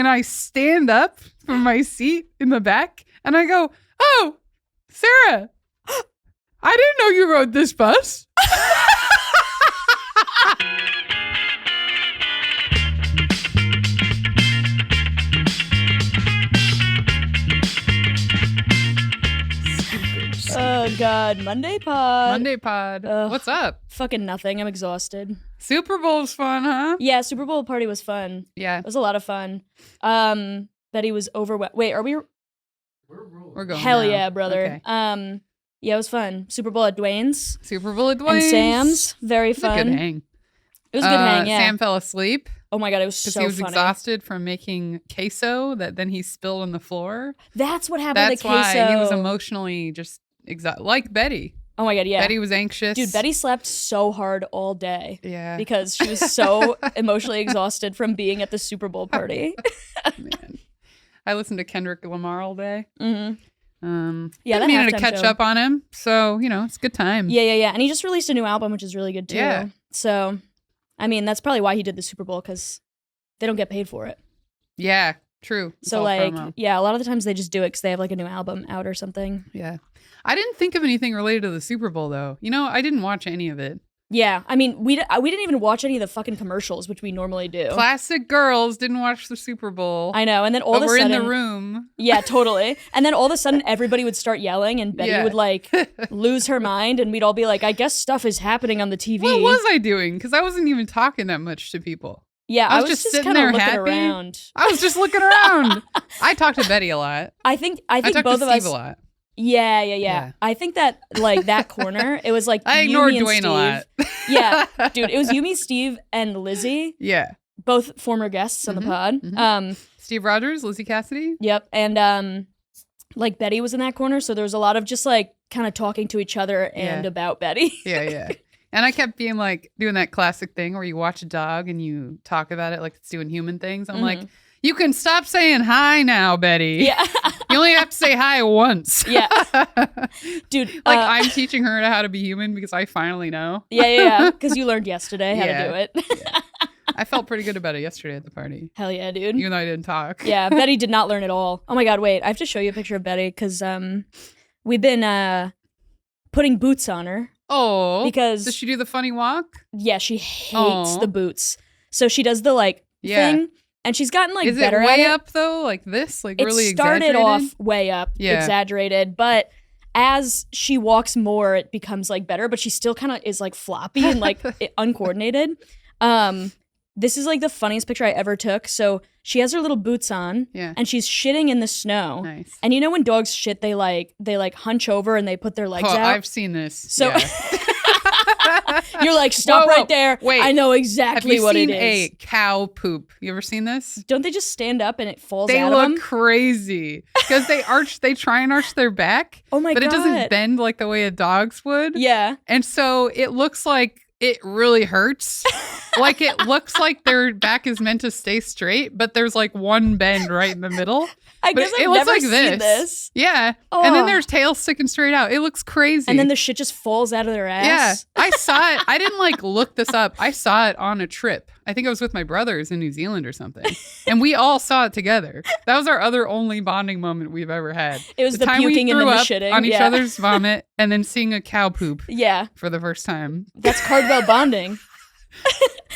And I stand up from my seat in the back and I go, "Oh, Sarah, I didn't know you rode this bus." Oh, God. Monday pod. What's up? Fucking nothing. I'm exhausted. Super Bowl's fun, huh? Yeah, Super Bowl party was fun. Yeah. It was a lot of fun. Betty was overwhelmed. Wait, are we? We're going Hell now. yeah, brother. Okay. Yeah, it was fun. Super Bowl at Dwayne's. Super Bowl at And Dwayne's. Sam's. Very It was fun. a good hang. It was a good hang, yeah. Sam fell asleep Oh my God, it was so because he was funny. exhausted from making queso that then he spilled on the floor. That's what happened That's to the queso. why he was emotionally just like Betty. Oh my God, yeah. Betty was anxious. Dude, Betty slept so hard all day. Yeah. Because she was so emotionally exhausted from being at the Super Bowl party. Man. I listened to Kendrick Lamar all day. Mm-hmm. Yeah, I needed to catch up on him. So, it's a good time. Yeah. And he just released a new album, which is really good too. Yeah. So, I mean, that's probably why he did the Super Bowl, because they don't get paid for it. Yeah, true. It's So, all like, promo. yeah, a lot of the times they just do it because they have like a new album out or something. Yeah. I didn't think of anything related to the Super Bowl, though. I didn't watch any of it. Yeah, I mean, we didn't even watch any of the fucking commercials, which we normally do. Classic girls didn't watch the Super Bowl. I know, and then all but of a we're sudden, in the room. Yeah, totally. And then all of a sudden, everybody would start yelling, and Betty would like lose her mind, and we'd all be like, "I guess stuff is happening on the TV." What was I doing? Because I wasn't even talking that much to people. Yeah, I was just sitting kinda there looking happy. around. I was just looking around. I talked to Betty a lot. I think I talked both to of Steve us. a lot. Yeah. I think that like that corner, it was like I you, ignored me, and Dwayne Steve. a lot. Yeah, dude, it was you, me, Steve, and Lizzie, Yeah. both former guests on the pod. mhm. Steve Rogers, Lizzie Cassidy. Yep, and like Betty was in that corner, so there was a lot of just like kind of talking to each other and about Betty. Yeah. And I kept being like doing that classic thing where you watch a dog and you talk about it like it's doing human things. I'm like, you can stop saying hi now, Betty. Yeah. You only have to say hi once. Yeah. Dude. Like I'm teaching her how to be human because I finally know. Yeah. Because you learned yesterday how to do it. Yeah. I felt pretty good about it yesterday at the party. Hell yeah, dude. Even though I didn't talk. Yeah, Betty did not learn at all. Oh my God, wait. I have to show you a picture of Betty because we've been putting boots on her. Oh. Because does she do the funny walk? Yeah, she hates the boots. So she does the like thing. And she's gotten like Is better it way at it. up though? Like this? Like It really started exaggerated? off way up, exaggerated, but as she walks more, it becomes like better, but she still kind of is like floppy and like uncoordinated. This is like the funniest picture I ever took. So she has her little boots on and she's shitting in the snow. Nice. And you know when dogs shit, they like hunch over and they put their legs out? I've seen this. So you're like, stop right there. Wait. I know exactly what it is. Have you seen a cow poop? You ever seen this? Don't they just stand up and it falls They out of them? look crazy because they try and arch their back. Oh my but God. But it doesn't bend like the way a dog's would. Yeah. And so it looks like it really hurts. Like it looks like their back is meant to stay straight, but there's like one bend right in the middle. I guess I've never seen this. Yeah. Oh. And then there's tail sticking straight out. It looks crazy. And then the shit just falls out of their ass. Yeah. I saw it. I didn't like look this up. I saw it on a trip. I think I was with my brothers in New Zealand or something. And we all saw it together. That was our other only bonding moment we've ever had. It was the time puking we and threw then the up shitting. on each other's vomit and then seeing a cow poop. Yeah. For the first time. That's Cardwell bonding.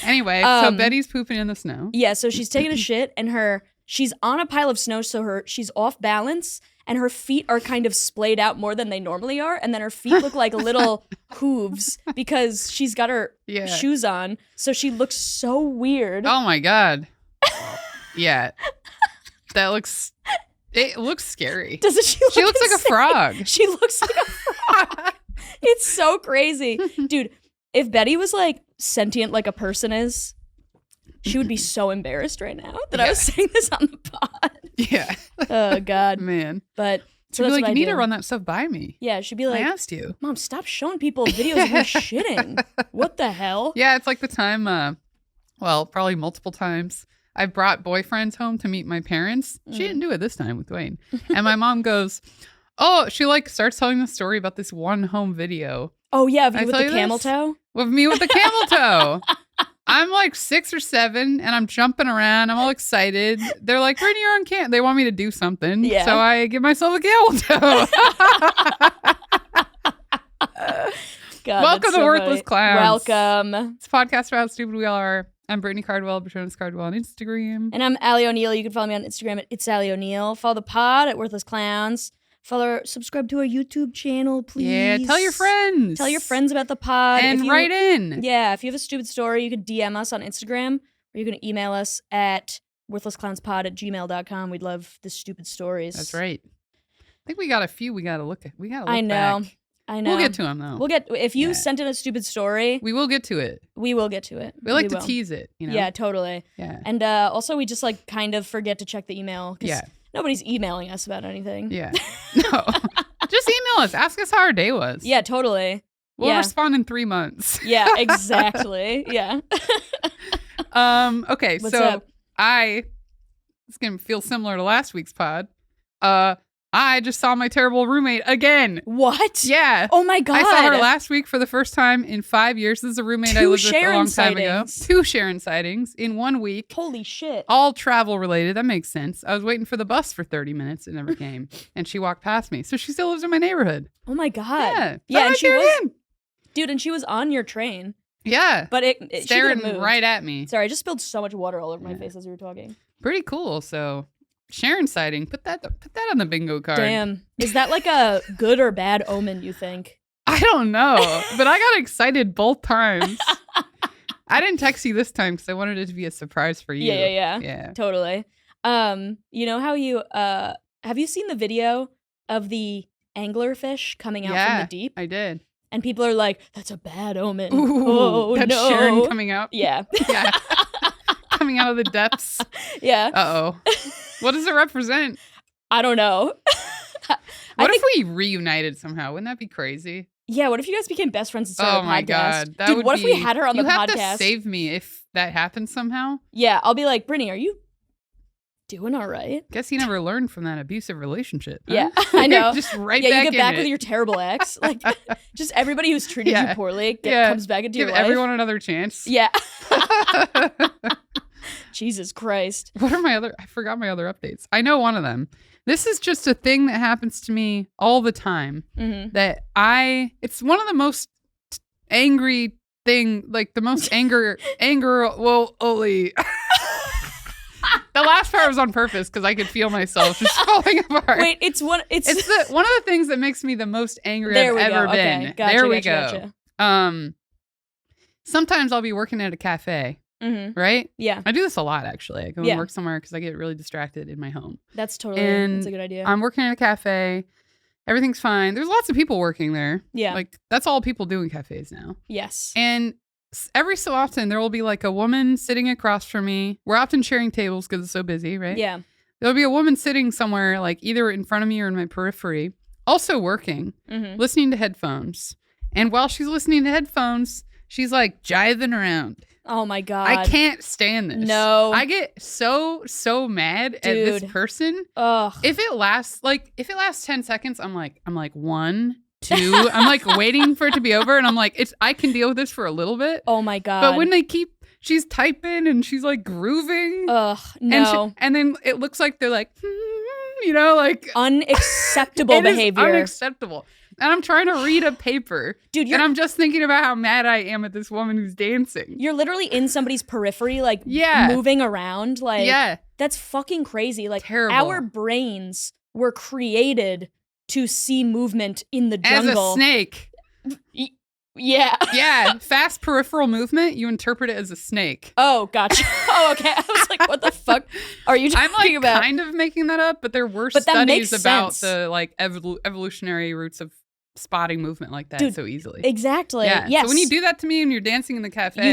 Anyway, so Betty's pooping in the snow. Yeah, so she's taking a shit and she's on a pile of snow, so she's off balance and her feet are kind of splayed out more than they normally are, and then her feet look like little hooves because she's got her shoes on, so she looks so weird. Oh my God. Yeah. It looks scary. Doesn't she look She looks like a frog. She looks like a frog. It's so crazy. Dude, if Betty was like sentient like a person is, she would be so embarrassed right now that I was saying this on the pod. Yeah. Oh God. Man. But so she'd be like, you need to run that stuff by me. Yeah, she'd be like, I asked you. Mom, stop showing people videos of her shitting. What the hell? Yeah, it's like the time, probably multiple times, I brought boyfriends home to meet my parents. She didn't do it this time with Dwayne. And my mom goes, she like starts telling the story about this one home video. Oh yeah, of you with the camel toe? With me with the camel toe. I'm like 6 or 7 and I'm jumping around. I'm all excited. They're like, Brittany, you're on camp. They want me to do something. Yeah. So I give myself a camel toe. God, Welcome that's to so Worthless funny. Clowns. Welcome. It's a podcast about how stupid we all are. I'm Brittany Cardwell, Patronus Cardwell on Instagram. And I'm Ali O'Neill. You can follow me on Instagram at It's Ali O'Neill. Follow the pod at Worthless Clowns. Subscribe to our YouTube channel, please. Yeah, tell your friends. Tell your friends about the pod. And write in. Yeah, if you have a stupid story, you could DM us on Instagram, or you can email us at worthlessclownspod@gmail.com. We'd love the stupid stories. That's right. I think we got a few we got to look at. I know. Back. I know. We'll get to them, though. If you sent in a stupid story, we will get to it. We will get to it. We like to tease it, you know? Yeah, totally. Yeah. And also, we just like kind of forget to check the email. Yeah. Nobody's emailing us about anything. Yeah. No. Just email us. Ask us how our day was. Yeah, totally. We'll respond in 3 months. Yeah, exactly. Yeah. Okay, What's so up? it's gonna feel similar to last week's pod. I just saw my terrible roommate again. What? Yeah. Oh my God. I saw her last week for the first time in 5 years. This is a roommate I lived with a long time ago. 2 Sharon sightings in 1 week. Holy shit. All travel related. That makes sense. I was waiting for the bus for 30 minutes. It never came. And she walked past me. So she still lives in my neighborhood. Oh my God. Yeah. Yeah, and she was, again. dude, and she was on your train. Yeah. But she staring could've moved. right at me. Sorry, I just spilled so much water all over my face as you were talking. Pretty cool. So Sharon sighting. Put that on the bingo card. Damn. Is that like a good or bad omen, you think? I don't know. But I got excited both times. I didn't text you this time because I wanted it to be a surprise for you. Yeah. Totally. You know how you have you seen the video of the anglerfish coming out from the deep? I did. And people are like, that's a bad omen. Ooh, oh, that's no. Sharon coming out. Yeah. Yeah. Coming out of the depths. Yeah. Uh-oh. What does it represent? I don't know. What if we reunited somehow? Wouldn't that be crazy? Yeah, what if you guys became best friends and started a podcast? Oh my God. That Dude, would what if we had her on the You podcast? have to save me if that happens somehow. Yeah, I'll be like, Brittany, are you doing all right? Guess you never learned from that abusive relationship. Huh? Yeah, I know. Just right yeah, back you get back in with it. your terrible ex. Like, just everybody who's treated you poorly comes back into Give your life. everyone another chance. Yeah. Jesus Christ. What are I forgot my other updates. I know one of them. This is just a thing that happens to me all the time. Mm-hmm. It's one of the most angry thing, like the most anger, well, Oli. The last part was on purpose because I could feel myself just falling apart. Wait, it's one of the things that makes me the most angry I've ever been. Okay. Gotcha, there we gotcha. go. Sometimes I'll be working at a cafe, right? Yeah. I do this a lot, actually. I go and work somewhere because I get really distracted in my home. That's that's a good idea. I'm working at a cafe. Everything's fine. There's lots of people working there. Yeah. Like, that's all people do in cafes now. Yes. And every so often, there will be like a woman sitting across from me. We're often sharing tables because it's so busy, right? Yeah. There'll be a woman sitting somewhere, like either in front of me or in my periphery, also working, listening to headphones. And while she's listening to headphones, she's like jiving around. Oh my God. I can't stand this. No. I get so mad at this person. Ugh. If it lasts 10 seconds, I'm like 1, 2. I'm like waiting for it to be over, and I'm like, I can deal with this for a little bit. Oh my God. But when she's typing and she's like grooving. Ugh, no. And then it looks like they're like, like unacceptable behavior. Unacceptable. And I'm trying to read a paper. Dude, and I'm just thinking about how mad I am at this woman who's dancing. You're literally in somebody's periphery, like moving around. Like, that's fucking crazy. Like, terrible. Our brains were created to see movement in the jungle. As a snake. Yeah. Yeah. Fast peripheral movement, you interpret it as a snake. Oh, gotcha. Oh, okay. I was like, what the fuck are you talking about? I'm kind of making that up, but there were studies about the like evolutionary roots of spotting movement like that. Dude, so easily. Exactly. Yeah. Yes. So when you do that to me and you're dancing in the cafe,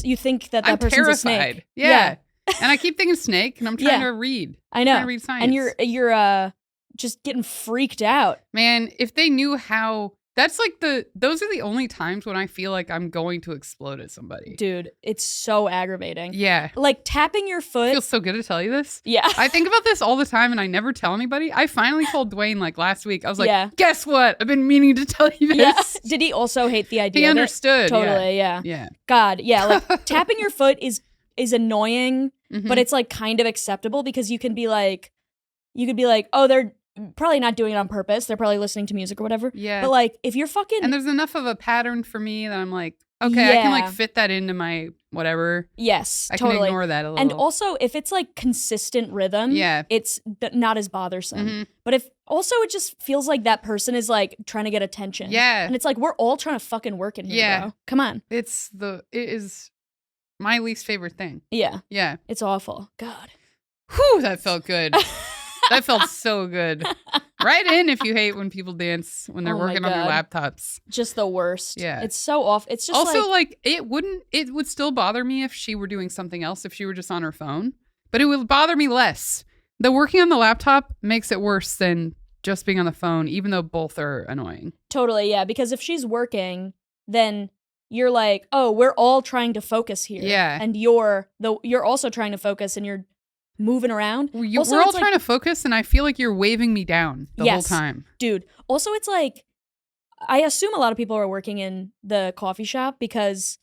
you think that I'm person's terrified. a snake. Yeah. And I keep thinking snake, and I'm trying to read. I know. I'm trying to read science. And you're just getting freaked out. Man, if they knew how That's like those are the only times when I feel like I'm going to explode at somebody. Dude, it's so aggravating. Yeah. Like tapping your foot. It feels so good to tell you this. Yeah. I think about this all the time and I never tell anybody. I finally told Dwayne like last week. I was like, Yeah. guess what? I've been meaning to tell you this. Yeah. Did he also hate the idea? He of it? understood. Totally, Yeah. God, yeah. Like tapping your foot is annoying, Mhm. but it's like kind of acceptable because you could be like, oh, they're probably not doing it on purpose. They're probably listening to music or whatever. Yeah. But like, if you're fucking And there's enough of a pattern for me that I'm like, okay, I can like Yeah. fit that into my whatever. yes, I can totally. ignore that a little. And also, if it's like consistent rhythm, Yeah. it's not as bothersome. Mhm. But if also it just feels like that person is like trying to get attention. Yeah. And it's like we're all trying to fucking work in here, Yeah. bro. Come on. It is my least favorite thing. Yeah, Yeah. it's awful. God. Whew, that felt good. That felt so good. Write in if you hate when people dance when they're Oh my working on their God. laptops. Just the worst. Yeah. It's so off. It's just Also, like it would still bother me if she were doing something else, if she were just on her phone, but it would bother me less. The working on the laptop makes it worse than just being on the phone, even though both are annoying. totally, yeah. Because if she's working, then you're like, oh, we're all trying to focus here. Yeah. And you're also trying to focus and you're moving around. Also, We're all it's like- trying to focus, and I feel like you're waving me down the whole Yes. time. Dude, also it's like, I assume a lot of people are working in the coffee shop because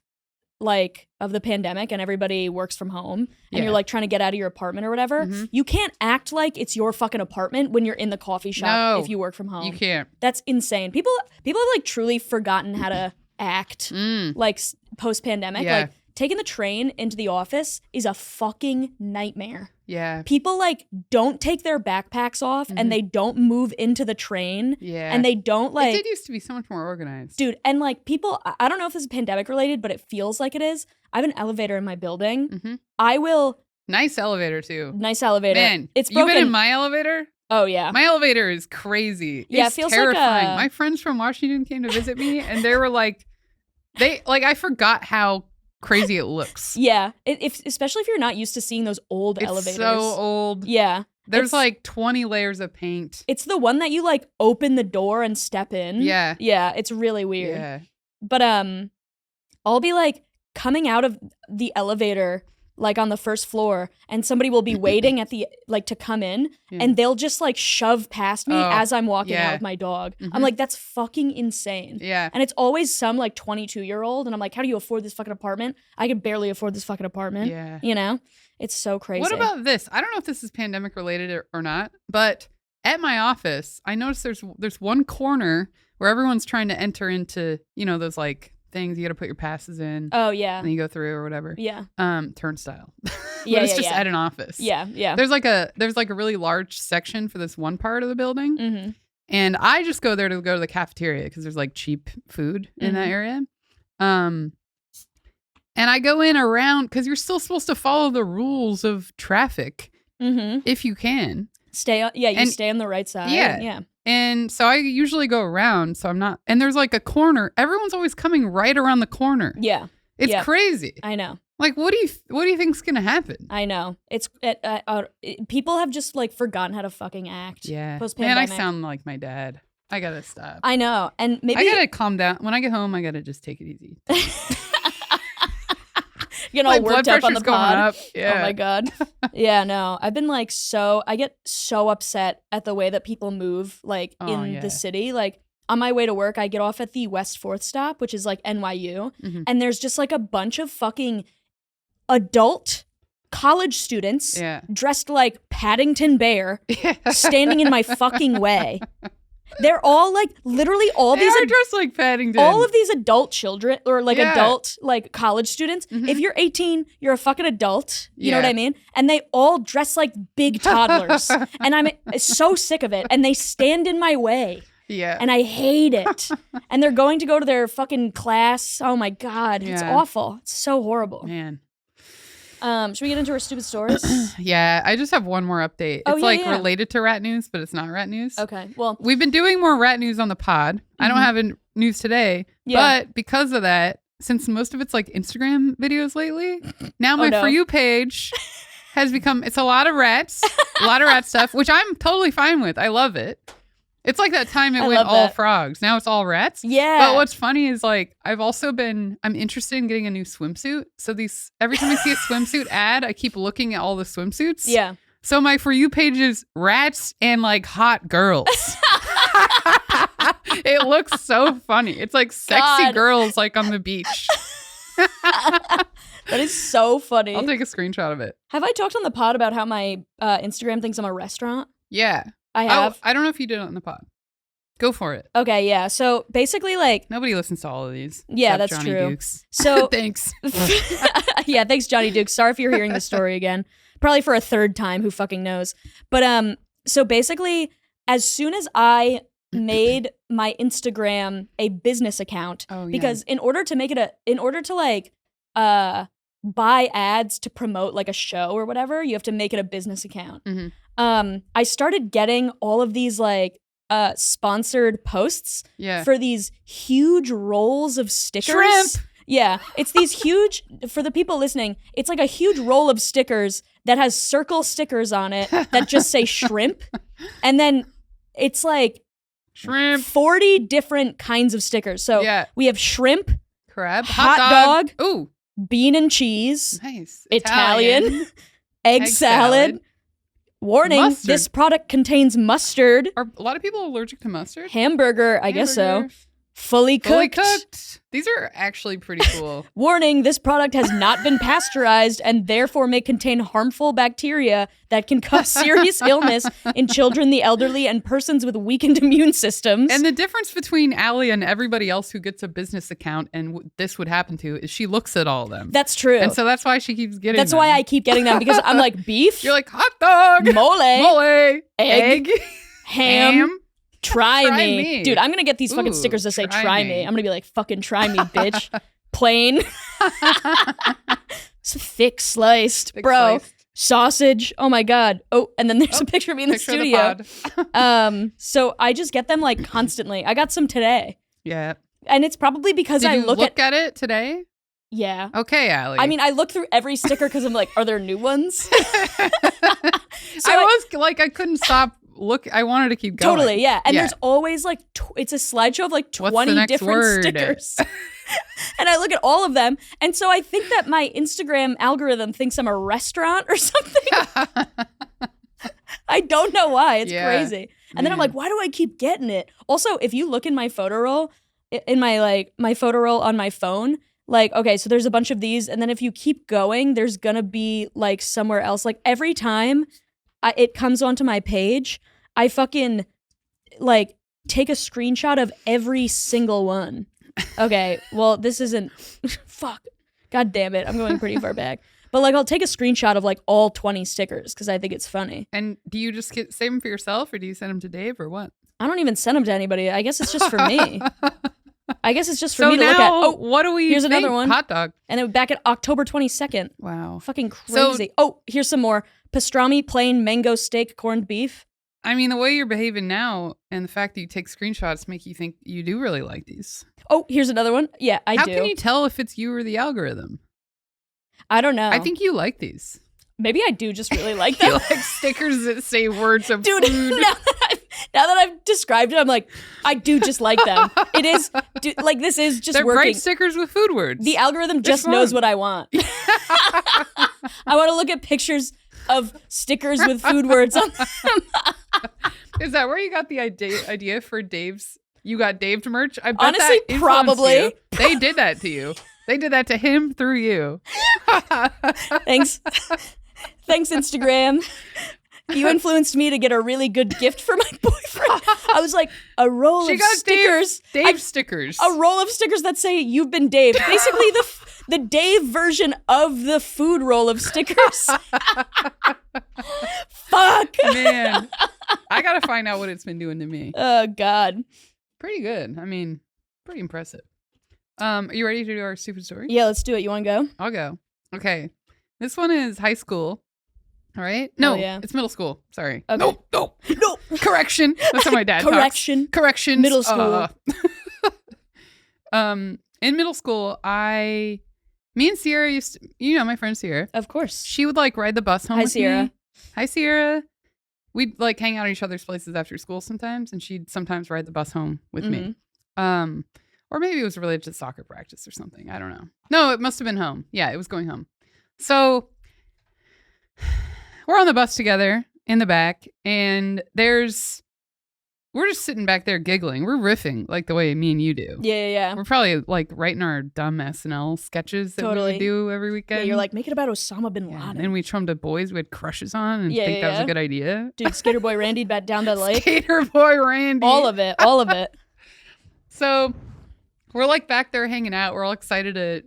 like of the pandemic and everybody works from home and Yeah. you're like trying to get out of your apartment or whatever. Mhm. You can't act like it's your fucking apartment when you're in the coffee shop No. if you work from home. You can't. That's insane. People have like truly forgotten how to act like post pandemic. Yeah. Like taking the train into the office is a fucking nightmare. Yeah. People like don't take their backpacks off and they don't move into the train Yeah. and they don't like it did used to be so much more organized. dude, and like people, I don't know if this is pandemic related, but it feels like it is. I have an elevator in my building. Mhm. I will Nice elevator too. nice elevator. Man, it's you broken. been in my elevator? Oh yeah. My elevator is crazy. Yeah, it It's feels like terrifying. a- My friends from Washington came to visit me, and they were like, I forgot how crazy it looks. Yeah, especially if you're not used to seeing those old It's elevators. so old. Yeah. There's It's- like 20 layers of paint. It's the one that you like open the door and step in. Yeah. Yeah, it's really weird. Yeah. But I'll be like coming out of the elevator like on the first floor and somebody will be waiting at the like to come in Yeah. and they'll just like shove past me Oh, as I'm walking yeah. out with my dog. I'm Mhm. like, that's fucking insane. Yeah. And it's always some like 22-year-old and I'm like, how do you afford this fucking apartment? I could barely afford this fucking apartment. Yeah. You know? It's so crazy. What about this? I don't know if this is pandemic related or not, but at my office, I noticed there's one corner where everyone's trying to enter into, those like things you got to put your passes in. Oh yeah. And then you go through or whatever. Yeah. Turnstile. Yeah, But it's yeah, just yeah. at an office. Yeah, yeah. There's like a really large section for this one part of the building. Mm-hmm. And I just go there to go to the cafeteria because there's like cheap food in that Mhm. area. And I go in around because you're still supposed to follow the rules of traffic Mm-hmm. if you can. Stay on you And- stay on the right side. Yeah. Yeah. And so I usually go around, so I'm not. And there's like a corner. Everyone's always coming right around the corner. Yeah. It's yeah. crazy. I know. Like, what do you think's gonna happen? I know. People have just like forgotten how to fucking act. Yeah, man, Post-pandemic. I sound like my dad. I gotta stop. I know. And maybe I gotta calm down. When I get home, I gotta just take it easy. you know, My worked blood up on the pressure's going pod. up. Yeah. Oh my god. Yeah, no. I've been like I get so upset at the way that people move like Oh, in yeah. the city. Like on my way to work, I get off at the West 4th stop, which is like NYU, Mhm. and there's just like a bunch of fucking adult college students Yeah. dressed like Paddington Bear standing in my fucking way. They're all like literally all They these are dressed like Paddington. all of these adult children or like Yeah. adult like college students. Mhm. If you're 18, you're a fucking adult. You know what Yeah. I mean? And they all dress like big toddlers. And I'm so sick of it. And they stand in my way. Yeah. And I hate it. And they're going to go to their fucking class. Oh my God. It's Yeah. awful. It's so horrible. Man. Should we get into our stupid stories? Yeah. I just have one more update. Oh, It's yeah, like yeah. related to rat news, but it's not rat news. Okay. Well, We've been doing more rat news on the pod. I don't Mhm. have a news today, Yeah. but because of that, since most of it's like Instagram videos lately, now my no. For You page it's a lot of rat stuff, which I'm totally fine with. I love it. It's like that time it I went love all that. frogs. Now it's all rats. Yeah. But what's funny is like I'm interested in getting a new swimsuit. So every time I see a swimsuit ad, I keep looking at all the swimsuits. Yeah. So my For You page is rats and like hot girls. It looks so funny. It's like sexy God. girls like on the beach. That is so funny. I'll take a screenshot of it. Have I talked on the pod about how my Instagram thinks I'm a restaurant? Yeah. I have. Oh, I don't know if you did it on the pod. Go for it. Okay, yeah. So basically, like, Nobody listens to all of these. Yeah, except that's Johnny true. Dukes. So Thanks. yeah, thanks, Johnny Duke. Sorry if you're hearing the story again. Probably for a third time. Who fucking knows? But so basically, as soon as I made my Instagram a business account, because in order to like buy ads to promote like a show or whatever, you have to make it a business account. Mhm. I started getting all of these like sponsored posts for these huge rolls of stickers. Shrimp! Yeah, it's these huge, for the people listening, it's like a huge roll of stickers that has circle stickers on it that just say shrimp. And then it's like Shrimp. 40 different kinds of stickers. So we have shrimp, Crab. hot dog, Ooh. bean and cheese, Nice. Italian, egg salad. Warning, Mustard. this product contains mustard. Are a lot of people allergic to mustard? Hamburger, I guess so. Hamburger. Fully cooked. Fully cooked. These are actually pretty cool. Warning, this product has not been pasteurized and therefore may contain harmful bacteria that can cause serious illness in children, the elderly, and persons with weakened immune systems. And the difference between Ali and everybody else who gets a business account and this would happen to is she looks at all of them. That's true. And so that's why she keeps getting That's them. why I keep getting them, because I'm like, beef? You're like, hot dog. Mole. Egg. Ham. Try me. me. Dude, I'm going to get these fucking Ooh, stickers that say try try me. me. I'm going to be like, fucking try me, bitch. Plain. It's thick sliced. Thick Bro. sliced. Sausage. Oh my God. Oh, and then there's a picture of me in the Picture of studio. the pod. So I just get them like constantly. I got some today. Yeah. And it's probably because Did I you look at it today? Yeah. Okay, Ali. I mean, I look through every sticker because I'm like, are there new ones? So I was like, I couldn't stop. I wanted to keep going. Totally, yeah. And there's always like, it's a slideshow of like What's 20 the next different word? stickers. And I look at all of them. And so I think that my Instagram algorithm thinks I'm a restaurant or something. I don't know why. It's crazy. And then I'm like, why do I keep getting it? Also, if you look in my photo roll, my photo roll on my phone, like, okay, so there's a bunch of these. And then if you keep going, there's going to be like somewhere else. Like every time it comes onto my page, I fucking like take a screenshot of every single one. Okay, well, this isn't fuck. God damn it. I'm going pretty far back. But like I'll take a screenshot of like all 20 stickers because I think it's funny. And do you just save them for yourself or do you send them to Dave or what? I don't even send them to anybody. I guess it's just for me. I guess it's just for me to now, look at. Oh, what do we here's think? another one. Hot dog. And then back at October 22nd. Wow. Fucking crazy. Oh, here's some more. Pastrami, plain mango steak, corned beef. I mean, the way you're behaving now and the fact that you take screenshots make you think you do really like these. Oh, here's another one. Yeah, I do. How can you tell if it's you or the algorithm? I don't know. I think you like these. Maybe I do just really like You them. like stickers that say words of Dude, food. now that I've described it, I'm like, I do just like them. It is, like, this is just They're working. bright stickers with food words. The algorithm just fun. knows what I want. I want to look at pictures of stickers with food words on them. Is that where you got the idea for Dave's? You got Dave's merch? I bet Honestly, that influenced probably. you. They did that to you. They did that to him through you. Thanks. Thanks, Instagram. You influenced me to get a really good gift for my boyfriend. I was like, a roll She of got stickers. Dave stickers. A roll of stickers that say you've been Dave. Basically the Dave version of the food roll of stickers. Fuck. Man, I gotta find out what it's been doing to me. Oh God. Pretty good. I mean, pretty impressive. Are you ready to do our stupid story? Yeah, let's do it. You want to go? I'll go. Okay. This one is high school. All right. No, yeah. it's middle school. Sorry. Okay. No. Correction. That's how my dad talks. Correction. Middle school. In middle school, me and Sierra used to, my friend Sierra. Of course. She would like ride the bus home Hi, with Sierra. me. Hi, Sierra. we'd like hang out at each other's places after school sometimes, and she'd sometimes ride the bus home with me. Or maybe it was related to soccer practice or something. I don't know. No, it must have been home. Yeah, it was going home. So we're on the bus together in the back, and we're just sitting back there giggling. We're riffing like the way me and you do. Yeah. We're probably like writing our dumb SNL sketches that we do every weekend. Yeah, you're like, make it about Osama bin Laden. And we chummed to boys we had crushes on and think that was a good idea. Dude, Skater Boy Randy back down the lake. Skater Boy Randy. All of it. So we're like back there hanging out. We're all excited to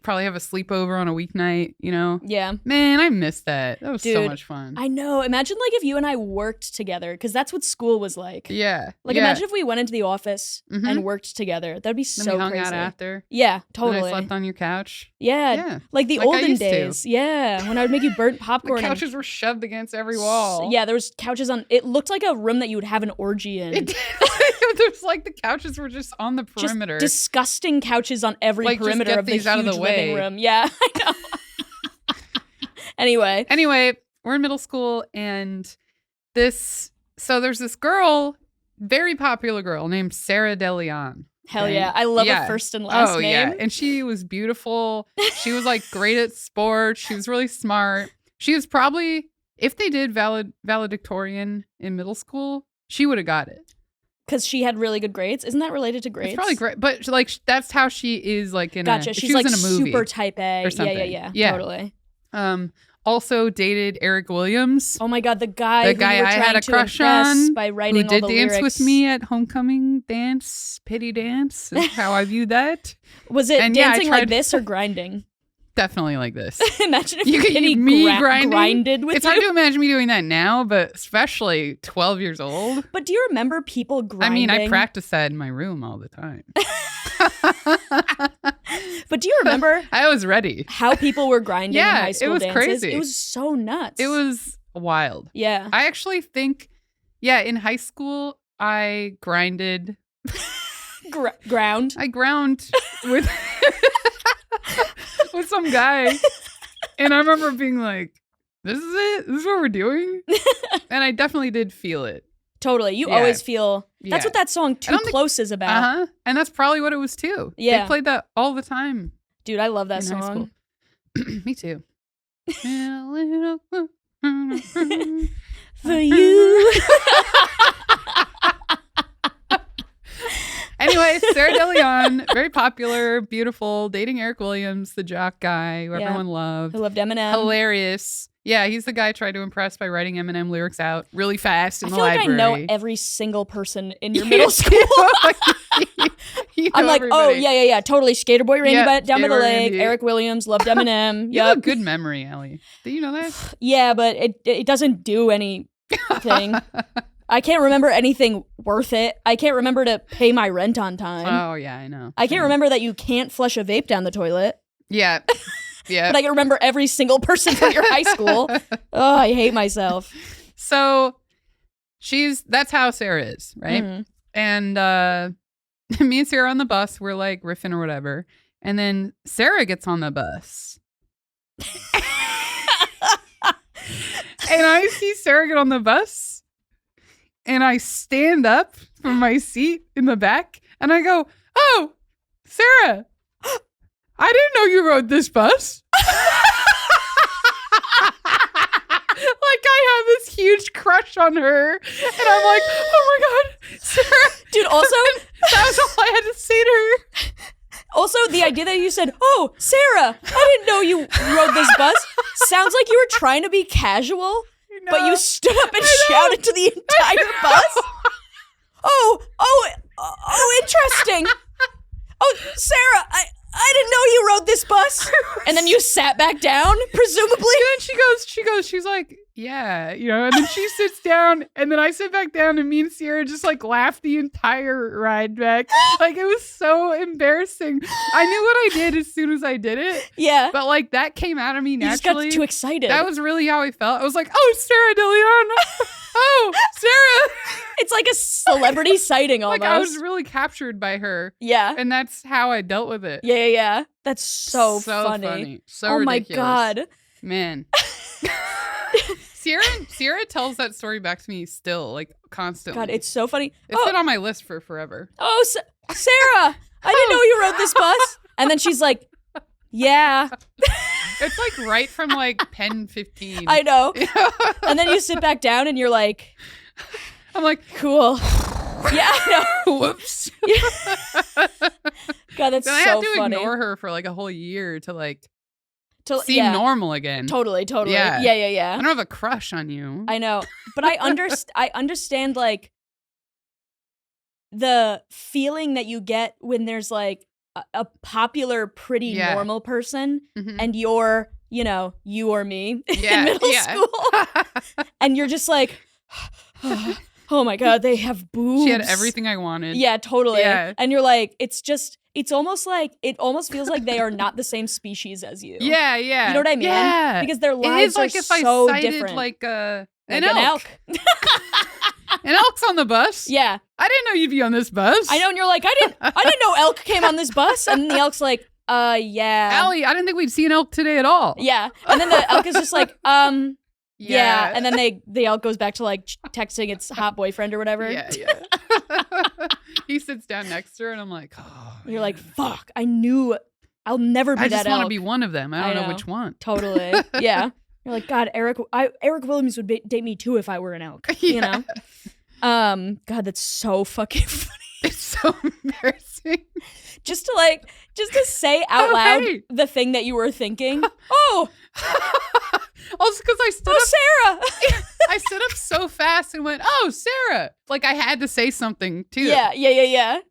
probably have a sleepover on a weeknight, you know? Yeah. Man, I missed that. That was so much fun. I know. Imagine like if you and I worked together, because that's what school was like. Yeah. Like imagine if we went into the office and worked together. That'd be so crazy. Hung crazy. out after. Yeah, totally. And I slept on your couch. Yeah. Like the olden days. To. Yeah. When I would make you burnt popcorn. The couches were shoved against every wall. Yeah, there was couches on. It looked like a room that you would have an orgy in. It did. There's like the couches were just on the perimeter. Just disgusting couches on every perimeter of the huge living room. Yeah, I know. Anyway, we're in middle school, and there's this girl, very popular girl named Sarah DeLeon. Hell yeah. I love her first and last name. Yeah. And she was beautiful. She was like great at sports. She was really smart. She was probably, if they did valedictorian in middle school, she would have got it. Because she had really good grades. Isn't that related to grades? It's probably great. But like that's how she is like in Gotcha. She's like in a movie super type A. Or something. Yeah. Totally. Also dated Eric Williams. Oh my God, the guy I had a crush on by writing who did all the dance lyrics. with me at homecoming dance, pity dance is how I view that. Was it dancing like this or grinding? Definitely like this. Imagine if you Penny grinded with It's hard to imagine me doing that now, but especially 12 years old. But do you remember people grinding? I mean, I practice that in my room all the time. But do you remember? I was ready. How people were grinding in high school dances? It was crazy. It was so nuts. It was wild. Yeah. I actually think, in high school, I grinded. Ground? I ground with... with some guy, and I remember being like, this is it? This is what we're doing? And I definitely did feel it. Totally. You always feel, that's what that song Too Close is about. And that's probably what it was too. Yeah. They played that all the time. Dude, I love that song. Me too. For you. Anyway, Sarah DeLeon, very popular, beautiful, dating Eric Williams, the jock guy who everyone loved. Who loved Eminem. Hilarious. Yeah, he's the guy I tried to impress by writing Eminem lyrics out really fast in the library. I feel like I know every single person in your middle school. I'm like, everybody. Yeah. Totally. Skater Boy Randy down by the lake. Randy. Eric Williams, loved Eminem. You have a good memory, Ali. Do you know that? Yeah, but it doesn't do anything. I can't remember anything worth it. I can't remember to pay my rent on time. Oh, yeah, I know. I can't remember that you can't flush a vape down the toilet. Yeah. But I can remember every single person from your high school. Oh, I hate myself. So that's how Sarah is, right? Mm-hmm. And me and Sarah on the bus, we're like riffing or whatever. And then Sarah gets on the bus. And I see Sarah get on the bus. And I stand up from my seat in the back and I go, "Oh, Sarah, I didn't know you rode this bus." Like I have this huge crush on her. And I'm like, "Oh my God, Sarah." Dude, also, that was all I had to say to her. Also, the idea that you said, "Oh, Sarah, I didn't know you rode this bus," sounds like you were trying to be casual. No, but you stood up and shouted to the entire bus. Oh, interesting. Oh, Sarah, I didn't know you rode this bus. And then you sat back down, presumably. And then she's like, "Yeah," and then she sits down, and then I sit back down, and me and Sierra just like laughed the entire ride back. Like it was so embarrassing. I knew what I did as soon as I did it. Yeah. But like that came out of me naturally. You just got too excited. That was really how I felt. I was like, "Oh, Sarah DeLeon." "Oh, Sarah." It's like a celebrity sighting almost. Like I was really captured by her. Yeah. And that's how I dealt with it. Yeah. That's so funny. So oh ridiculous. My God. Man. Sierra tells that story back to me still, like, constantly. God, it's so funny. It's been on my list for forever. Oh, Sarah, I didn't know you rode this bus. And then she's like, yeah. It's like right from like pen 15. I know. And then you sit back down and you're like, I'm like, cool. Yeah, I know. Whoops. God, that's then so I had to funny. ignore her for like a whole year to like To- seem normal again. Totally. Yeah. Yeah. I don't have a crush on you. I know. But I understand like the feeling that you get when there's like a popular, pretty normal person and you're, you know, you or me in middle school. And you're just like, oh my God, they have boobs. She had everything I wanted. Yeah, totally. Yeah. And you're like, it's almost like, it almost feels like they are not the same species as you. Yeah. You know what I mean? Yeah. Because their It lives is like are if so I cited different. like an Like elk. An elk's on the bus. Yeah. I didn't know you'd be on this bus. I know, and you're like, I didn't know elk came on this bus. And the elk's like, yeah. Allie, I didn't think we'd see an elk today at all. Yeah. And then the elk is just like, Yeah. And then the elk goes back to like texting its hot boyfriend or whatever. Yeah. He sits down next to her, and I'm like, oh. You're like, fuck, I knew I'll never be I that just want to elk. be one of them. I don't know which one. Totally. Yeah. You're like, God, Eric Williams would date me too if I were an elk. You know? God, that's so fucking funny. It's so embarrassing. Just to say out loud the thing that you were thinking. Oh. Also, because I stood up. Sarah. I stood up so fast and went, oh, Sarah. Like, I had to say something, too. Yeah.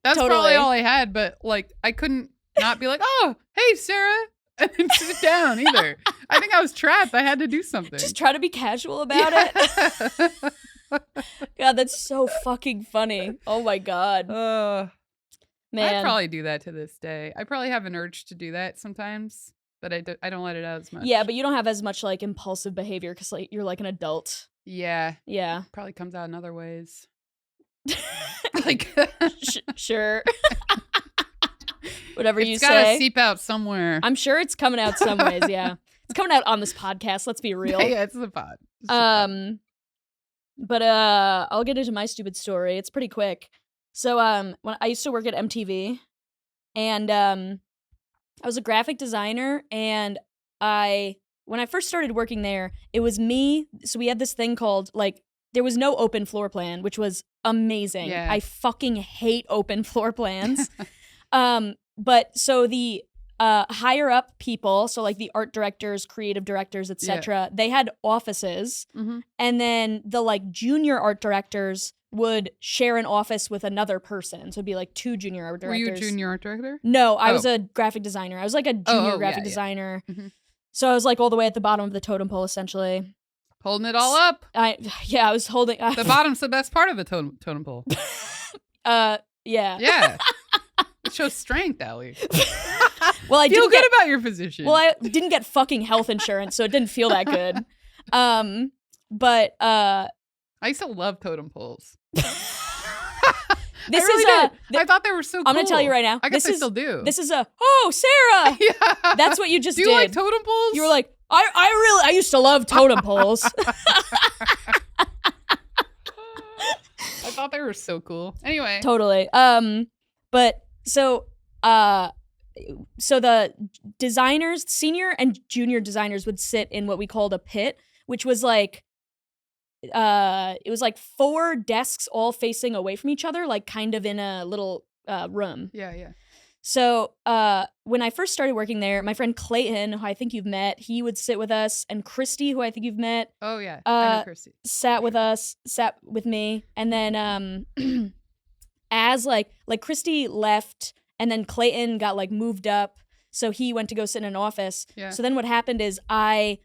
That's totally. probably all I had, but, like, I couldn't not be like, oh, hey, Sarah. And then sit down, either. I think I was trapped. I had to do something. Just try to be casual about it. God, that's so fucking funny. Oh, my God. Man. I'd probably do that to this day. I probably have an urge to do that sometimes, but I don't let it out as much. Yeah, but you don't have as much like impulsive behavior because like you're like an adult. Yeah. Yeah. Probably comes out in other ways. Like sure. Whatever you say. It's gotta seep out somewhere. I'm sure it's coming out some ways, yeah. It's coming out on this podcast, let's be real. Yeah, it's the pod. But I'll get into my stupid story. It's pretty quick. So when I used to work at MTV, and I was a graphic designer, and when I first started working there, it was me. So we had this thing called like there was no open floor plan, which was amazing. Yeah. I fucking hate open floor plans. But so the higher up people, so like the art directors, creative directors, etc., they had offices, and then the like junior art directors would share an office with another person. So it'd be like two junior art directors. Were you a junior art director? No, I was a graphic designer. I was like a junior graphic designer. Mm-hmm. So I was like all the way at the bottom of the totem pole, essentially. Holding it all up. I was holding. The bottom's the best part of a totem pole. Yeah. Yeah. It shows strength, Allie. Well, I feel good about your position. Well, I didn't get fucking health insurance, so it didn't feel that good. But I used to love totem poles. This I thought they were so cool. I'm gonna tell you right now. I guess I still do. This is Sarah. Yeah. That's what you just did. Do you like totem poles? You were like, I used to love totem poles. I thought they were so cool. Anyway. Totally. But so the designers, senior and junior designers would sit in what we called a pit, which was like it was like 4 desks all facing away from each other, like kind of in a little room. Yeah. So when I first started working there, my friend Clayton, who I think you've met, he would sit with us, and Christy, who I think you've met. Oh yeah, I know Christy. Sat with me, and then as like Christy left, and then Clayton got like moved up, so he went to go sit in an office. Yeah. So then what happened is it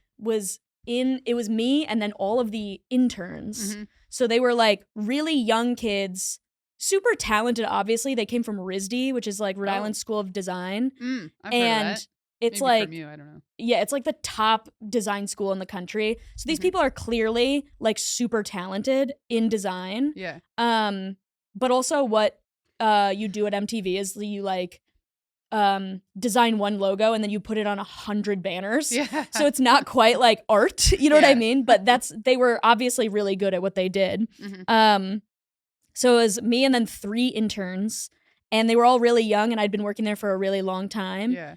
was me and then all of the interns. Mm-hmm. So they were like really young kids, super talented, obviously. They came from RISD, which is like Rhode Island School of Design. I've heard of that. It's Maybe like from you, I don't know. Yeah, it's like the top design school in the country. So these people are clearly like super talented in design. Yeah. But also what you do at MTV is you like design one logo and then you put it on 100 banners. Yeah. So it's not quite like art, you know what I Yeah. mean? But they were obviously really good at what they did. Mhm. So it was me and then 3 interns, and they were all really young, and I'd been working there for a really long time. Yeah.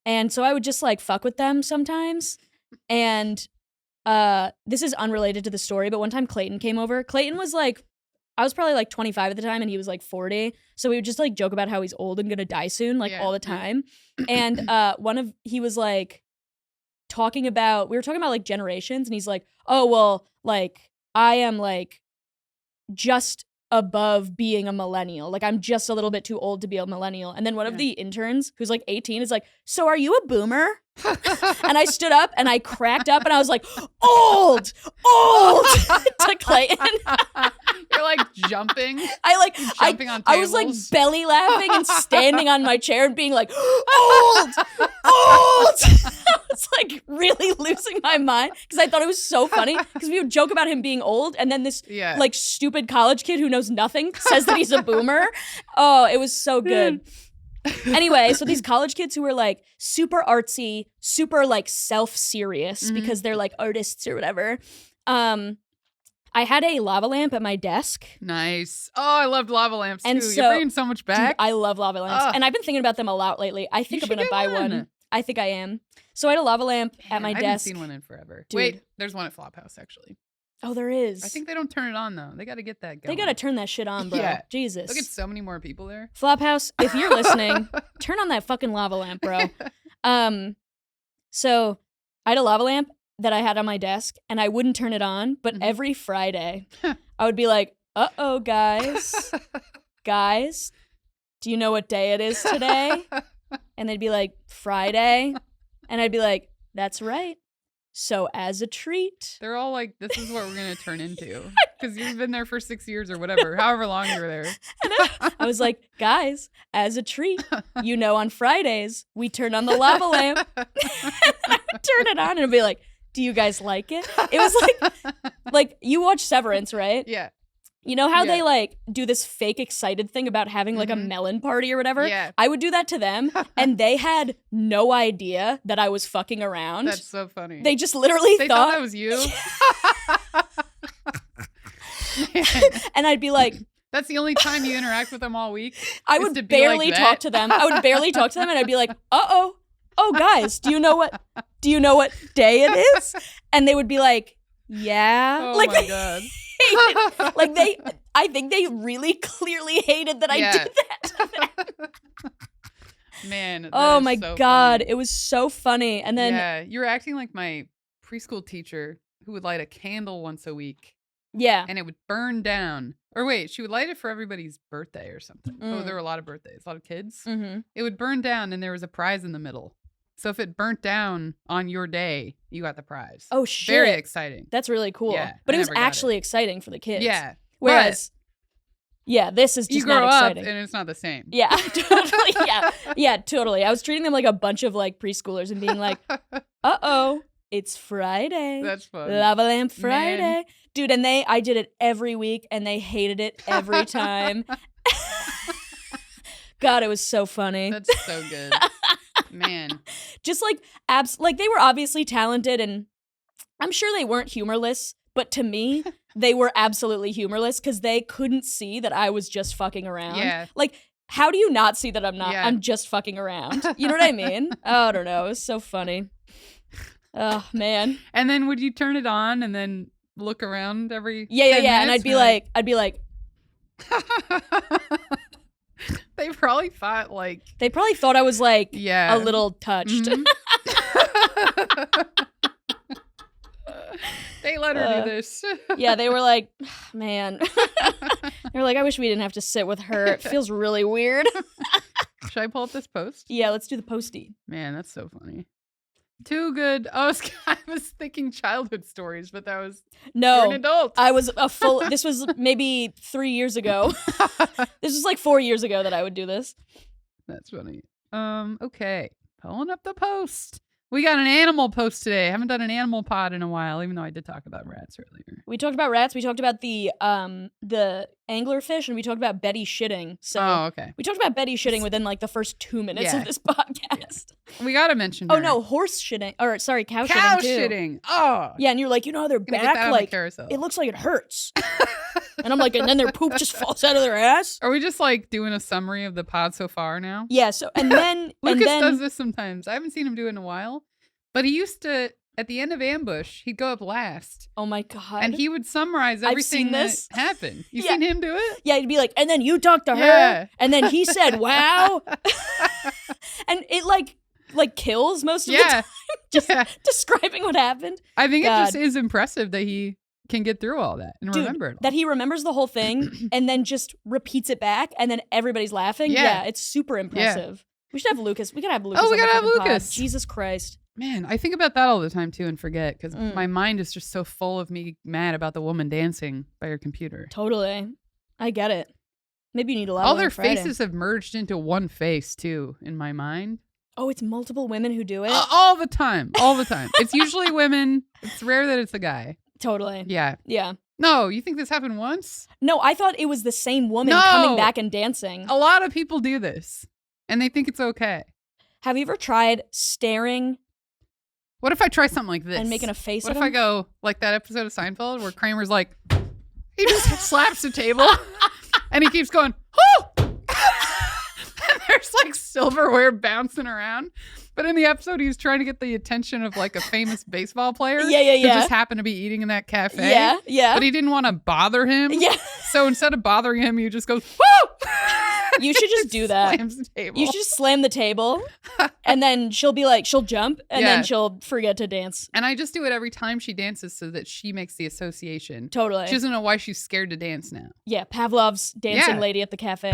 And so I would just like fuck with them sometimes. And this is unrelated to the story, but one time Clayton came over. Clayton was like, I was probably like 25 at the time and he was like 40. So we would just like joke about how he's old and gonna die soon, like all the time. And he was like we were talking about like generations, and he's like, oh, well, like I am like just above being a millennial. Like I'm just a little bit too old to be a millennial. And then one of the interns who's like 18 is like, so are you a boomer? And I stood up and I cracked up and I was like, old to Clayton. You're like jumping. Jumping on tables. I was like belly laughing and standing on my chair and being like, old. I was like really losing my mind because I thought it was so funny because we would joke about him being old, and then this like stupid college kid who knows nothing says that he's a boomer. Oh, it was so good. Anyway, so these college kids who were like super artsy, super like self-serious because they're like artists or whatever. I had a lava lamp at my desk. Nice. Oh, I loved lava lamps too. So, you're bringing so much back. Dude, I love lava lamps. And I've been thinking about them a lot lately. I think I'm going to buy one. I think I am. So I had a lava lamp at my desk. I haven't seen one in forever. Dude. Wait, there's one at Flophouse actually. Oh, there is. I think they don't turn it on though. They got to get that going. They got to turn that shit on, bro. Yeah. Jesus. Look at so many more people there. Flophouse, if you're listening, turn on that fucking lava lamp, bro. So I had a lava lamp that I had on my desk, and I wouldn't turn it on, but every Friday, I would be like, uh-oh, guys, do you know what day it is today? And they'd be like, Friday. And I'd be like, that's right. So as a treat. They're all like, this is what we're going to turn into. Because you've been there for 6 years or whatever, however long you were there. And I was like, guys, as a treat, on Fridays, we turn on the lava lamp. And I would turn it on and it'd be like, do you guys like it? It was like you watch Severance, right? Yeah. You know how they like do this fake excited thing about having like a melon party or whatever? Yeah. I would do that to them, and they had no idea that I was fucking around. That's so funny. They just literally thought that was you. And I'd be like, that's the only time you interact with them all week? I would barely talk to them. I would barely talk to them, and I'd be like, oh guys, do you know what day it is? And they would be like, yeah. Oh like, my God. I think they really clearly hated that I did that to them. Man. Oh my so God. funny. It was so funny. And then you were acting like my preschool teacher who would light a candle once a week. Yeah. And it would burn down. Or wait, she would light it for everybody's birthday or something. Oh, there were a lot of birthdays, a lot of kids. Mm-hmm. It would burn down and there was a prize in the middle. So if it burnt down on your day, you got the prize. Oh, shit. Very exciting. That's really cool. Yeah, but I it was never got actually exciting for the kids. Yeah. Whereas, this is just you grow not up exciting. and it's not the same. Yeah, totally. Yeah, totally. I was treating them like a bunch of like preschoolers and being like, uh-oh, it's Friday. That's funny. Lava Lamp Friday. Man. Dude, and I did it every week and they hated it every time. God, it was so funny. That's so good. Man. Just like they were obviously talented, and I'm sure they weren't humorless, but to me, they were absolutely humorless because they couldn't see that I was just fucking around. Yeah. Like, how do you not see that I'm not? Yeah. I'm just fucking around. You know what I mean? Oh, I don't know. It was so funny. Oh, man. And then would you turn it on and then look around every 10 Yeah. And minutes I'd be like, they probably thought I was like a little touched. Mm-hmm. They let her do this. Yeah, they were like, man. They were like, I wish we didn't have to sit with her. It feels really weird. Should I pull up this post? Yeah, let's do the postie. Man, that's so funny. Too good. I was thinking childhood stories, but that was you're an adult. I was this was maybe 3 years ago. This was like 4 years ago that I would do this. That's funny. Okay. Pulling up the post. We got an animal post today. I haven't done an animal pod in a while, even though I did talk about rats earlier. We talked about rats. We talked about the anglerfish, and we talked about Betty shitting. So okay. we talked about Betty shitting within like the first 2 minutes of this podcast. Yeah. We gotta mention Oh her. no, horse shitting. Or sorry, cow shitting Cow too. shitting. Oh. Yeah, and you're like, you know how their Gonna get that back on like the carousel. it looks like it hurts. And I'm like, and then their poop just falls out of their ass. Are we just like doing a summary of the pod so far now? Yeah. So and then Lucas and then, does this sometimes. I haven't seen him do it in a while, but he used to. At the end of ambush, he'd go up last. Oh my god! And he would summarize everything that happened. You seen him do it? Yeah, he'd be like, and then you talked to her, and then he said, "Wow," and it like kills most of the time just describing what happened. I think it just is impressive that he can get through all that and remember it all. That he remembers the whole thing and then just repeats it back, and then everybody's laughing. Yeah, it's super impressive. We should have Lucas. We gotta have Lucas. Oh, we gotta have Lucas. Pod. Jesus Christ. Man, I think about that all the time too and forget because my mind is just so full of me mad about the woman dancing by her computer. Totally. I get it. Maybe you need a lot. All their faces have merged into one face too in my mind. Oh, it's multiple women who do it? All the time. All the time. It's usually women. It's rare that it's a guy. Totally. Yeah. Yeah. No, you think this happened once? No, I thought it was the same woman coming back and dancing. A lot of people do this and they think it's okay. Have you ever tried staring? What if I try something like this? And making a face What at if him? I go like that episode of Seinfeld where Kramer's like, he just slaps the table and he keeps going, oh! And there's like silverware bouncing around. But in the episode, he's trying to get the attention of like a famous baseball player. Yeah. Who just happened to be eating in that cafe. Yeah. But he didn't want to bother him. Yeah. So instead of bothering him, you just go, whoa! You should just do that. Slams the table. You should just slam the table, and then she'll be like, she'll jump, and then she'll forget to dance. And I just do it every time she dances so that she makes the association. Totally. She doesn't know why she's scared to dance now. Yeah, Pavlov's dancing lady at the cafe.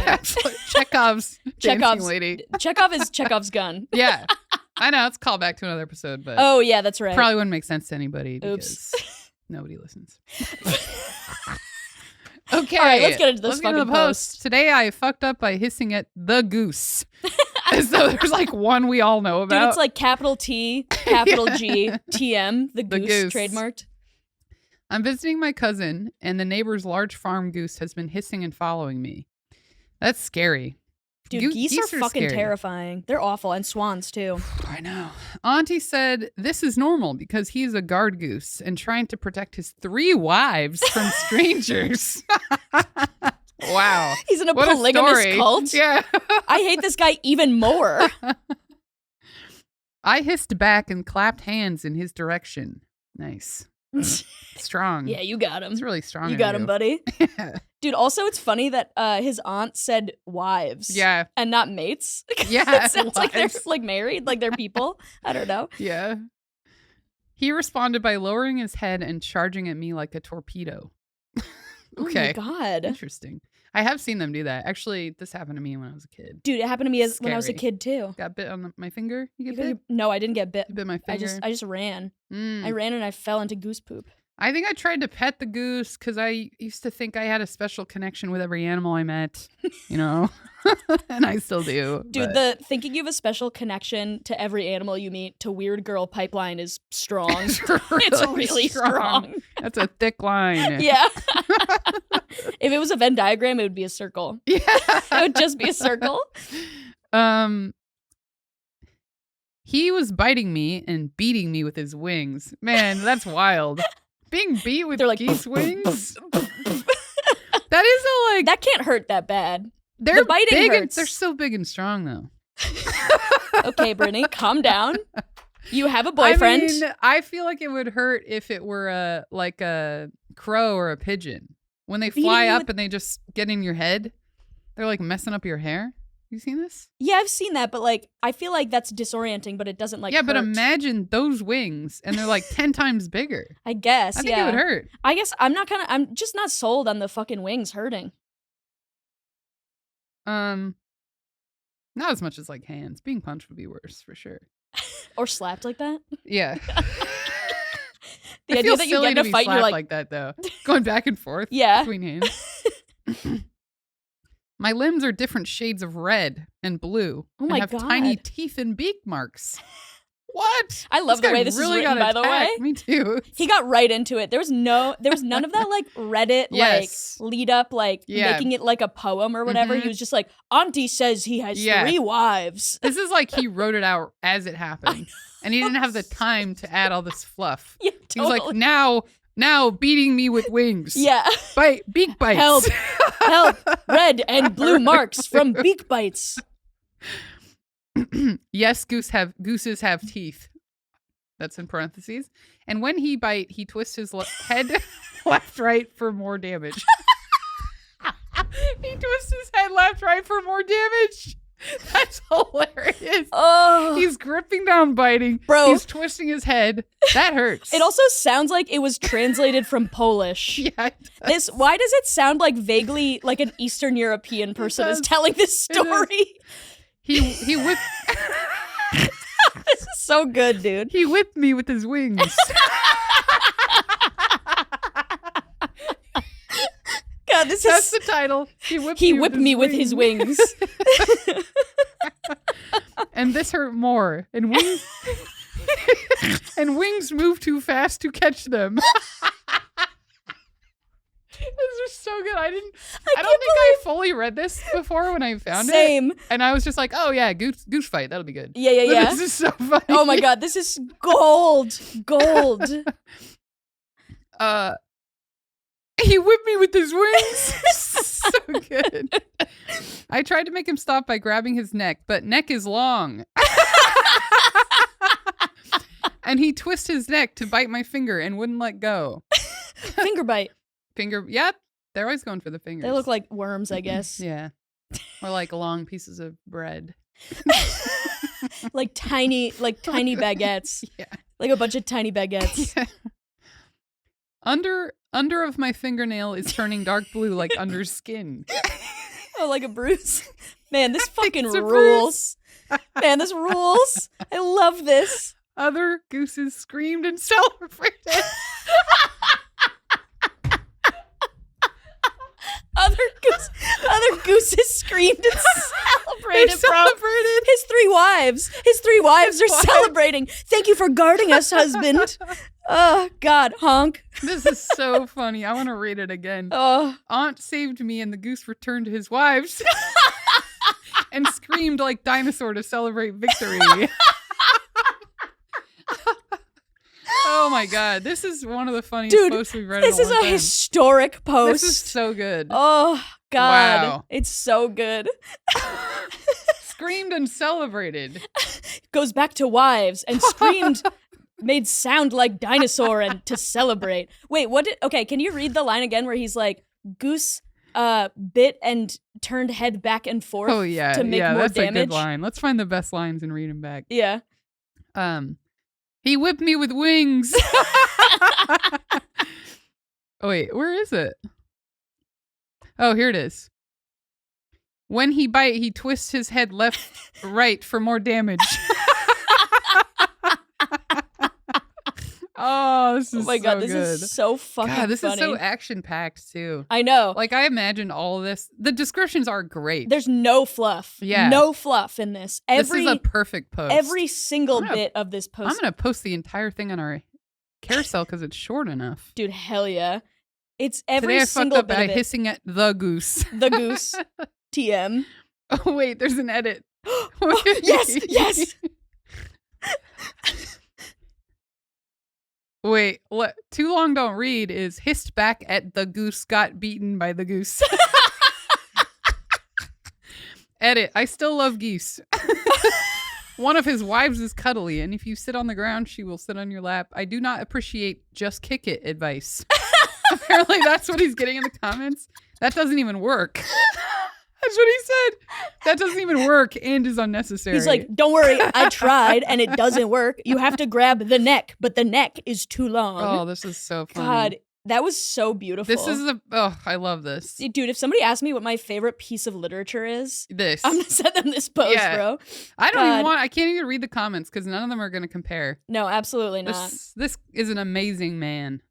Chekhov's dancing lady. Chekhov is Chekhov's gun. Yeah. I know, it's a callback to another episode, but oh yeah, that's right. Probably wouldn't make sense to anybody because Oops. Nobody listens. Okay. All right, let's get into this Let's get into fucking the post. Today I fucked up by hissing at the goose. As though there's like one we all know about. Dude, it's like capital T, capital G, TM, the goose trademarked. I'm visiting my cousin, and the neighbor's large farm goose has been hissing and following me. That's scary. Dude, geese are fucking scary. Terrifying. They're awful. And swans, too. I know. Auntie said this is normal because he's a guard goose and trying to protect his 3 wives from strangers. Wow. He's in a polygamous cult? Yeah. I hate this guy even more. I hissed back and clapped hands in his direction. Nice. Strong. Yeah, you got him. It's really strong. You got him, buddy. Yeah. Dude, also it's funny that his aunt said wives. Yeah. And not mates. Yeah. It sounds like they're like married, like they're people. I don't know. Yeah. He responded by lowering his head and charging at me like a torpedo. Okay. Oh my God. Interesting. I have seen them do that. Actually, this happened to me when I was a kid. Dude, it happened to me when I was a kid too. Got bit on my finger? You get bit? No, I didn't get bit. You bit my finger? I just ran. I ran and I fell into goose poop. I think I tried to pet the goose because I used to think I had a special connection with every animal I met, you know, and I still do. Dude, the thinking you have a special connection to every animal you meet to weird girl pipeline is strong. It's really strong. That's a thick line. Yeah. If it was a Venn diagram, it would be a circle. Yeah. It would just be a circle. He was biting me and beating me with his wings. Man, that's wild. Being beat with like, geese wings? That is a like... That can't hurt that bad. They're the biting big hurts. They're so big and strong, though. Okay, Brittany, calm down. You have a boyfriend. I mean, I feel like it would hurt if it were a crow or a pigeon. When they fly up and they just get in your head, they're like messing up your hair. You seen this? Yeah, I've seen that, but like I feel like that's disorienting, but it doesn't like hurt. But imagine those wings and they're like 10 times bigger. I guess, I think it would hurt. I guess I'm just not sold on the fucking wings hurting. Not as much as like hands. Being punched would be worse for sure. Or slapped like that? Yeah. The idea that you get in a fight and you're like that though. Going back and forth between hands. My limbs are different shades of red and blue. Oh my and have God. tiny teeth and beak marks. What? I love the way this is written, by the way. Me too. He got right into it. There was none of that like Reddit Yes. like lead up, like making it like a poem or whatever. He was just like, Auntie says he has 3 wives. This is like he wrote it out as it happened. And he didn't have the time to add all this fluff. Yeah, totally. He was like, now beating me with wings. Yeah. Beak bites. Help. Red and blue marks from beak bites. Yes, gooses have teeth. That's in parentheses. And when he bite, he twists his head left, right for more damage. He twists his head left, right for more damage. That's hilarious. Oh, He's gripping down, biting. Bro. He's twisting his head. That hurts. It also sounds like it was translated from Polish. Yeah. Why does it sound like vaguely like an Eastern European person is telling this story? He whipped. This is so good, dude. He whipped me with his wings. God, That's the title. He whipped me with his wings. And this hurt more. And wings move too fast to catch them. This was so good. I don't think I fully read this before when I found it. Same. And I was just like, oh yeah, goose fight. That'll be good. Yeah. This is so funny. Oh my God, this is gold. He whipped me with his wings. So good. I tried to make him stop by grabbing his neck, but neck is long. And he twisted his neck to bite my finger and wouldn't let go. Finger bite. Yep. They're always going for the fingers. They look like worms, I guess. Yeah. Or like long pieces of bread. like tiny baguettes. Yeah. Like a bunch of tiny baguettes. Yeah. Under of my fingernail is turning dark blue like under skin. Oh, like a bruise. Man, this fucking It's a rules. Man, this rules. I love this. Other gooses screamed and celebrated. Other gooses screamed and celebrated, They celebrated. His 3 wives. His 3 wives are celebrating. Thank you for guarding us, husband. Oh, God, honk. This is so funny. I want to read it again. Oh, Aunt saved me and the goose returned to his wives and screamed like dinosaur to celebrate victory. Oh my God. This is one of the funniest posts we've read in a long time. This is a historic post. This is so good. Oh, God. Wow. It's so good. Screamed and celebrated. Goes back to wives and screamed, made sound like dinosaur and to celebrate. Wait, okay, can you read the line again where he's like, goose bit and turned head back and forth to make more damage? Yeah, that's a good line. Let's find the best lines and read them back. Yeah. He whipped me with wings. Oh, wait, where is it? Oh, here it is. When he bite, he twists his head left, right for more damage. Oh, this is oh my God, so this good. is so fucking funny. This is so action-packed, too. I know. Like, I imagined all of this. The descriptions are great. There's no fluff. Yeah. No fluff in this. This is a perfect post. Every single bit of this post. I'm going to post the entire thing on our carousel because it's short enough. Dude, hell yeah. It's every Today I single fucked up bit by of it. hissing at the goose. The goose. TM. Oh, wait, there's an edit. Oh, yes. Wait, what? Too long don't read is hissed back at the goose got beaten by the goose. Edit. I still love geese. One of his wives is cuddly, and if you sit on the ground, she will sit on your lap. I do not appreciate just kick it advice. Apparently that's what he's getting in the comments. That doesn't even work. That's what he said. That doesn't even work and is unnecessary. He's like, don't worry, I tried and it doesn't work. You have to grab the neck, but the neck is too long. Oh, this is so funny. God, that was so beautiful. This is I love this. Dude, if somebody asked me what my favorite piece of literature is, this. I'm going to send them this post, bro. I can't even read the comments because none of them are going to compare. No, absolutely not. This is an amazing man.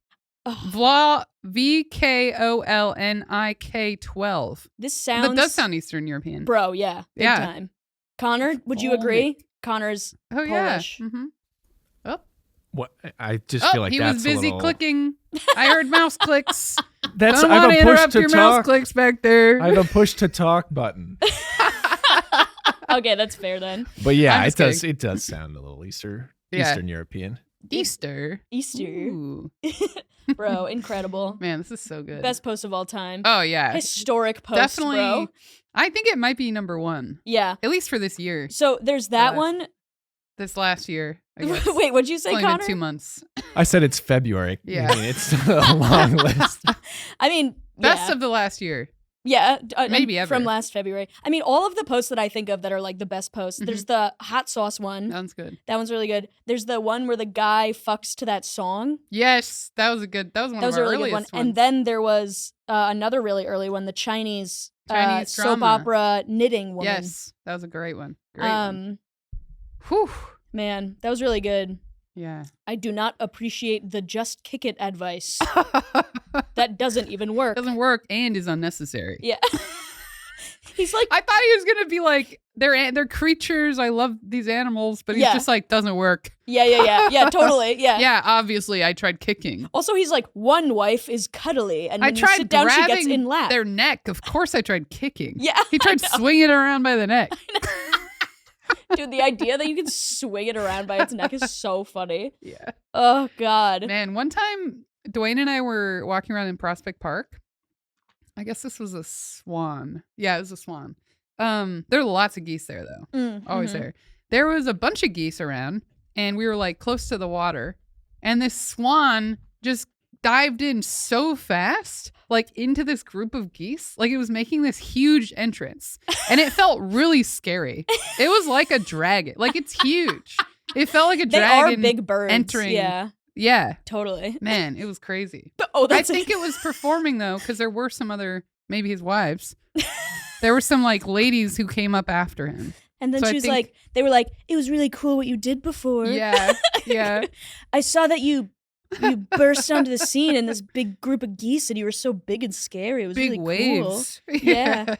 Oh. VKOLNIK 12. This sounds... That does sound Eastern European. Bro, yeah. Big time. Connor, would you agree? Connor's Polish. Yeah. Mm-hmm. What? I just feel like he that's was busy a little... clicking. I heard mouse clicks. That's Don't I want have to a push interrupt to your mouse talk. clicks back there. I have a push to talk button. Okay, that's fair then. But yeah, I'm it just does. kidding. It does sound a little Eastern European. Easter. Easter. Bro, incredible. Man, this is so good. Best post of all time. Oh yeah, Historic post, definitely. bro. I think it might be number 1, Yeah. at least for this year. So there's that one. This last year. I guess. Wait, what'd you say, It's only been Connor? 2 months. I said it's February. Yeah. I mean, it's a long list. I mean, Best yeah. of the last year. Yeah, Maybe ever. from last February. I mean, all of the posts that I think of that are like the best posts. There's the hot sauce one. Sounds good. That one's really good. There's the one where the guy fucks to that song. Yes, that was one That of was our a really good one. earliest ones. And then there was another really early one, the Chinese soap drama. opera knitting woman. Yes, that was a great one. Great one. Um, Whew. man, that was really good. Yeah. I do not appreciate the just kick it advice. That doesn't even work. Doesn't work and is unnecessary. Yeah. He's like, I thought he was gonna be like, they're creatures. I love these animals, but he's Yeah. just like, doesn't work. yeah, totally, yeah. Yeah, obviously, I tried kicking. Also, he's like, one wife is cuddly, and I when you tried sit down, she gets grabbing in lap. their neck. Of course, I tried kicking. Yeah, He tried swinging it around by the neck. dude, the idea that you can swing it around by its neck is so funny. Yeah. Oh God. Man, one time, Dwayne and I were walking around in Prospect Park. I guess this was a swan. Yeah, it was a swan. There were lots of geese there, though. Always there. There was a bunch of geese around, and we were like close to the water, and this swan just dived in so fast, like into this group of geese. Like it was making this huge entrance, and it felt really scary. It was like a dragon. Like it's huge. It felt like a They dragon. are big birds. entering. Yeah, Yeah. totally. Man, it was crazy. Oh, I that's think it was performing though, because there were some other, maybe his wives. There were some like ladies who came up after him. And then So I she was think- like, they were like, it was really cool what you did before. Yeah, yeah. I saw that you burst onto the scene in this big group of geese, and you were so big and scary. It was Big really cool. waves. Yeah.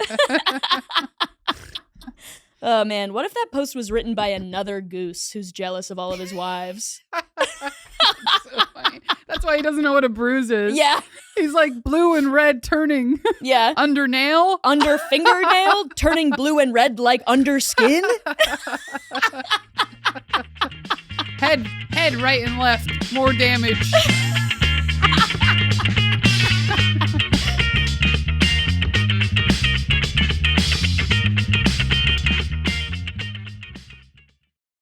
Oh man, what if that post was written by another goose who's jealous of all of his wives? So funny. That's why he doesn't know what a bruise is. Yeah, He's like blue and red turning yeah. under nail. Under fingernail, turning blue and red like under skin. Head right and left. More damage.